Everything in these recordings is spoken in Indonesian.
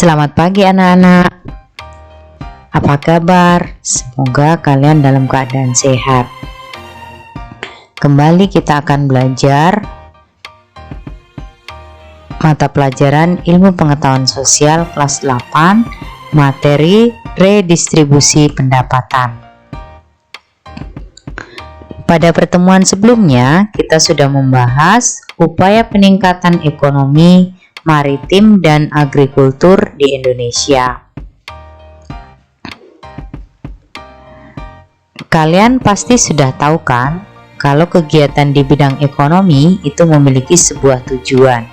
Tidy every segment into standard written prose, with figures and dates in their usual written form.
Selamat pagi anak-anak. Apa kabar? Semoga kalian dalam keadaan sehat. Kembali kita akan belajar mata pelajaran Ilmu Pengetahuan Sosial kelas 8, materi redistribusi pendapatan. Pada pertemuan sebelumnya, kita sudah membahas upaya peningkatan ekonomi maritim dan agrikultur di Indonesia. Kalian pasti sudah tahu kan, kalau kegiatan di bidang ekonomi itu memiliki sebuah tujuan.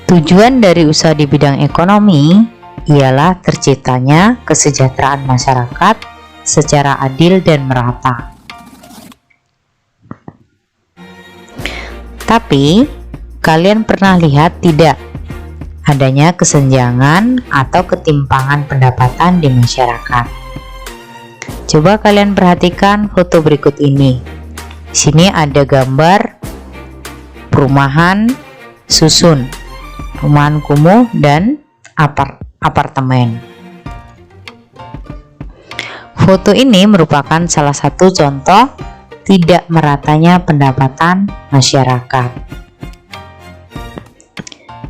Tujuan dari usaha di bidang ekonomi ialah terciptanya kesejahteraan masyarakat secara adil dan merata. Tapi, kalian pernah lihat tidak adanya kesenjangan atau ketimpangan pendapatan di masyarakat? Coba kalian perhatikan foto berikut ini. Di sini ada gambar perumahan susun, perumahan kumuh dan apartemen. Foto ini merupakan salah satu contoh tidak meratanya pendapatan masyarakat.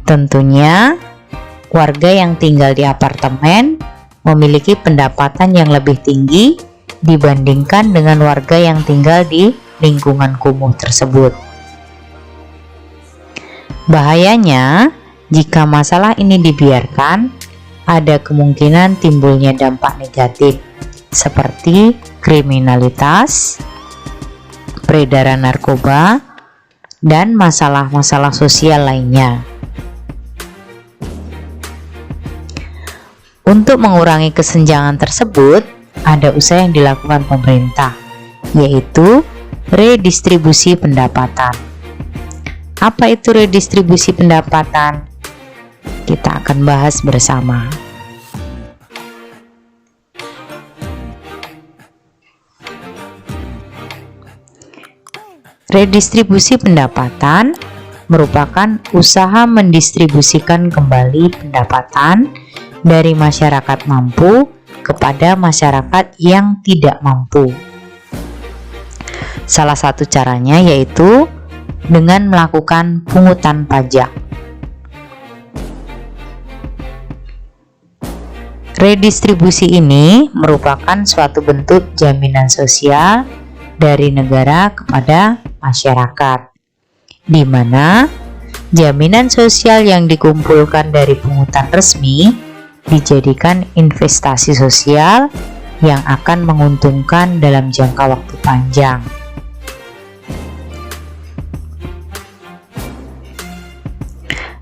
Tentunya, warga yang tinggal di apartemen memiliki pendapatan yang lebih tinggi dibandingkan dengan warga yang tinggal di lingkungan kumuh tersebut. Bahayanya, jika masalah ini dibiarkan, ada kemungkinan timbulnya dampak negatif seperti kriminalitas, peredaran narkoba, dan masalah-masalah sosial lainnya. Untuk mengurangi kesenjangan tersebut, ada usaha yang dilakukan pemerintah, yaitu redistribusi pendapatan. Apa itu redistribusi pendapatan? Kita akan bahas bersama. Redistribusi pendapatan merupakan usaha mendistribusikan kembali pendapatan dari masyarakat mampu kepada masyarakat yang tidak mampu. Salah satu caranya yaitu dengan melakukan pungutan pajak. Redistribusi ini merupakan suatu bentuk jaminan sosial dari negara kepada masyarakat, di mana jaminan sosial yang dikumpulkan dari pungutan resmi dijadikan investasi sosial yang akan menguntungkan dalam jangka waktu panjang.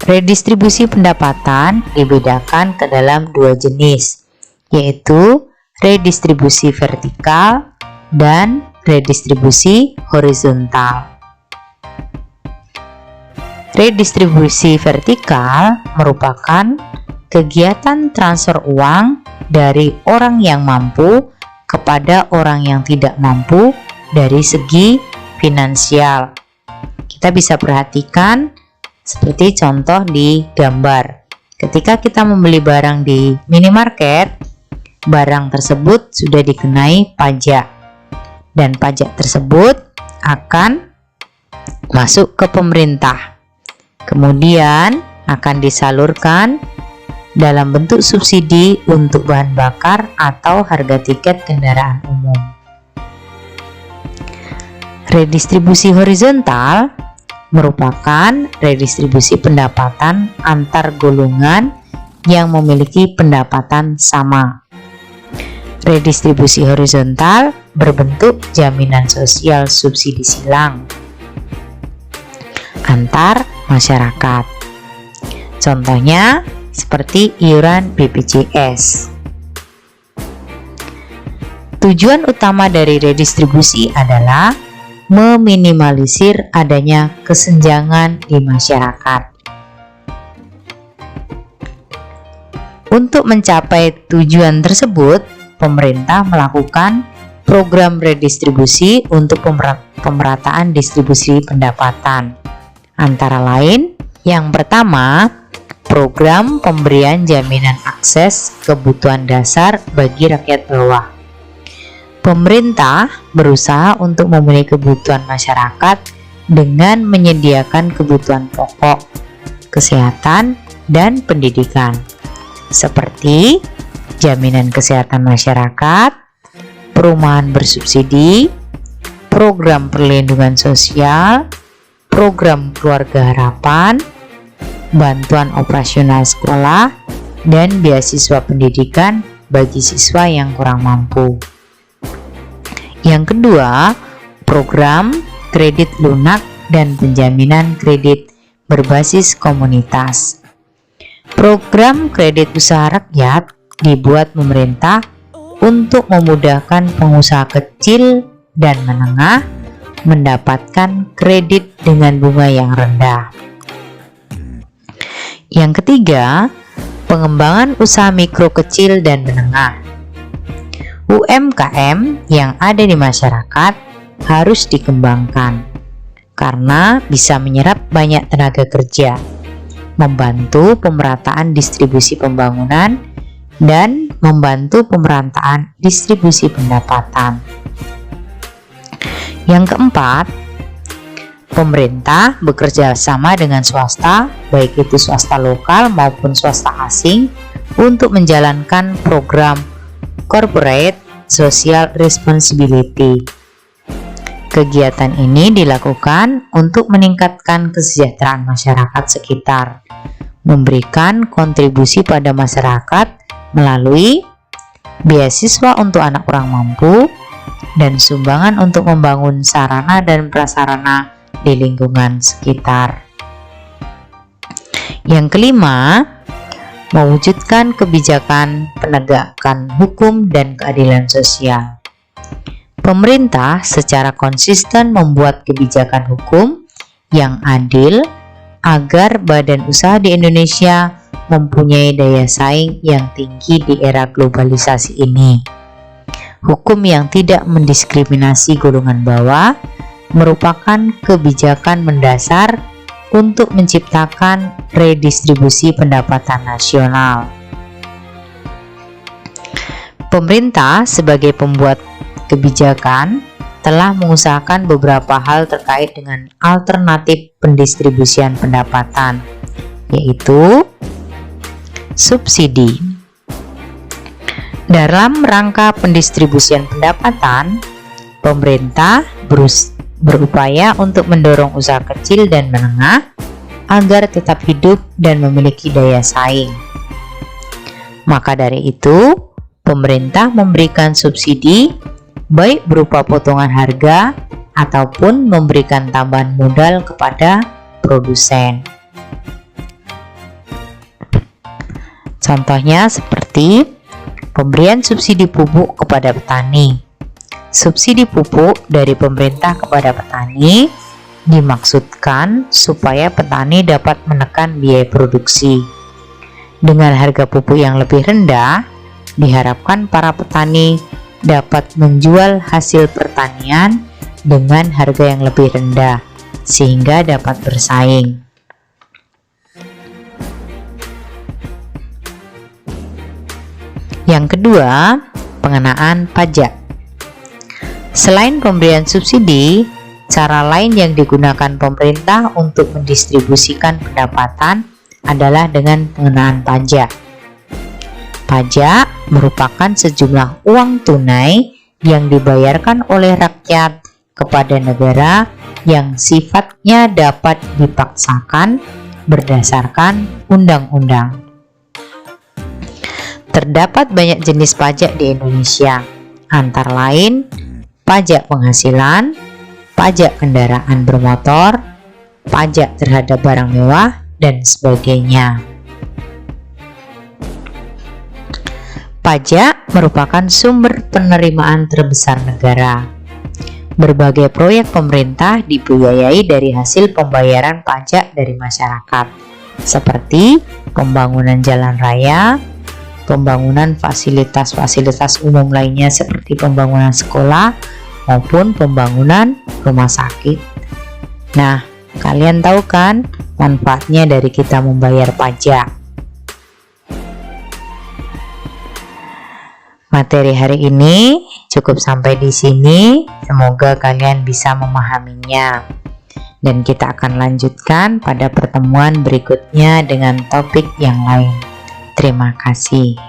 Redistribusi pendapatan dibedakan ke dalam dua jenis, yaitu redistribusi vertikal dan redistribusi horizontal. Redistribusi vertikal merupakan kegiatan transfer uang dari orang yang mampu kepada orang yang tidak mampu dari segi finansial. Kita bisa perhatikan seperti contoh di gambar. Ketika kita membeli barang di minimarket, barang tersebut sudah dikenai pajak. Dan pajak tersebut akan masuk ke pemerintah, kemudian akan disalurkan dalam bentuk subsidi untuk bahan bakar atau harga tiket kendaraan umum. Redistribusi horizontal merupakan redistribusi pendapatan antar golongan yang memiliki pendapatan sama. Redistribusi horizontal berbentuk jaminan sosial subsidi silang antar masyarakat. Contohnya seperti iuran BPJS. Tujuan utama dari redistribusi adalah meminimalisir adanya kesenjangan di masyarakat. Untuk mencapai tujuan tersebut, pemerintah melakukan program redistribusi untuk pemerataan distribusi pendapatan, antara lain Yang pertama, program pemberian jaminan akses kebutuhan dasar bagi rakyat bawah. Pemerintah berusaha untuk memenuhi kebutuhan masyarakat dengan menyediakan kebutuhan pokok, kesehatan, dan pendidikan, seperti jaminan kesehatan masyarakat, perumahan bersubsidi, program perlindungan sosial, program keluarga harapan, bantuan operasional sekolah, dan beasiswa pendidikan bagi siswa yang kurang mampu. Yang kedua, program kredit lunak dan penjaminan kredit berbasis komunitas. Program kredit usaha rakyat dibuat pemerintah untuk memudahkan pengusaha kecil dan menengah mendapatkan kredit dengan bunga yang rendah. Yang ketiga, pengembangan usaha mikro kecil dan menengah. UMKM yang ada di masyarakat harus dikembangkan karena bisa menyerap banyak tenaga kerja, membantu pemerataan distribusi pembangunan, dan membantu pemerataan distribusi pendapatan. Yang keempat, pemerintah bekerja sama dengan swasta, baik itu swasta lokal maupun swasta asing, untuk menjalankan program Corporate Social Responsibility. Kegiatan ini dilakukan untuk meningkatkan kesejahteraan masyarakat sekitar, memberikan kontribusi pada masyarakat melalui beasiswa untuk anak kurang mampu, dan sumbangan untuk membangun sarana dan prasarana di lingkungan sekitar. Yang kelima, mewujudkan kebijakan penegakan hukum dan keadilan sosial. Pemerintah secara konsisten membuat kebijakan hukum yang adil agar badan usaha di Indonesia mempunyai daya saing yang tinggi di era globalisasi ini. Hukum yang tidak mendiskriminasi golongan bawah merupakan kebijakan mendasar untuk menciptakan redistribusi pendapatan nasional. Pemerintah sebagai pembuat kebijakan telah mengusahakan beberapa hal terkait dengan alternatif pendistribusian pendapatan, yaitu subsidi. Dalam rangka pendistribusian pendapatan, pemerintah berupaya untuk mendorong usaha kecil dan menengah agar tetap hidup dan memiliki daya saing. Maka dari itu, pemerintah memberikan subsidi baik berupa potongan harga ataupun memberikan tambahan modal kepada produsen. Contohnya seperti pemberian subsidi pupuk kepada petani. Subsidi pupuk dari pemerintah kepada petani dimaksudkan supaya petani dapat menekan biaya produksi. Dengan harga pupuk yang lebih rendah, diharapkan para petani dapat menjual hasil pertanian dengan harga yang lebih rendah, sehingga dapat bersaing. Yang kedua, pengenaan pajak. Selain pemberian subsidi, cara lain yang digunakan pemerintah untuk mendistribusikan pendapatan adalah dengan pengenaan pajak. Pajak merupakan sejumlah uang tunai yang dibayarkan oleh rakyat kepada negara yang sifatnya dapat dipaksakan berdasarkan undang-undang. Terdapat banyak jenis pajak di Indonesia, antara lain pajak penghasilan, pajak kendaraan bermotor, pajak terhadap barang mewah, dan sebagainya. Pajak merupakan sumber penerimaan terbesar negara. Berbagai proyek pemerintah dibiayai dari hasil pembayaran pajak dari masyarakat, seperti pembangunan jalan raya, pembangunan fasilitas-fasilitas umum lainnya seperti pembangunan sekolah maupun pembangunan rumah sakit. Nah, kalian tahu kan manfaatnya dari kita membayar pajak. Materi hari ini cukup sampai di sini. Semoga kalian bisa memahaminya. Dan kita akan lanjutkan pada pertemuan berikutnya dengan topik yang lain. Terima kasih.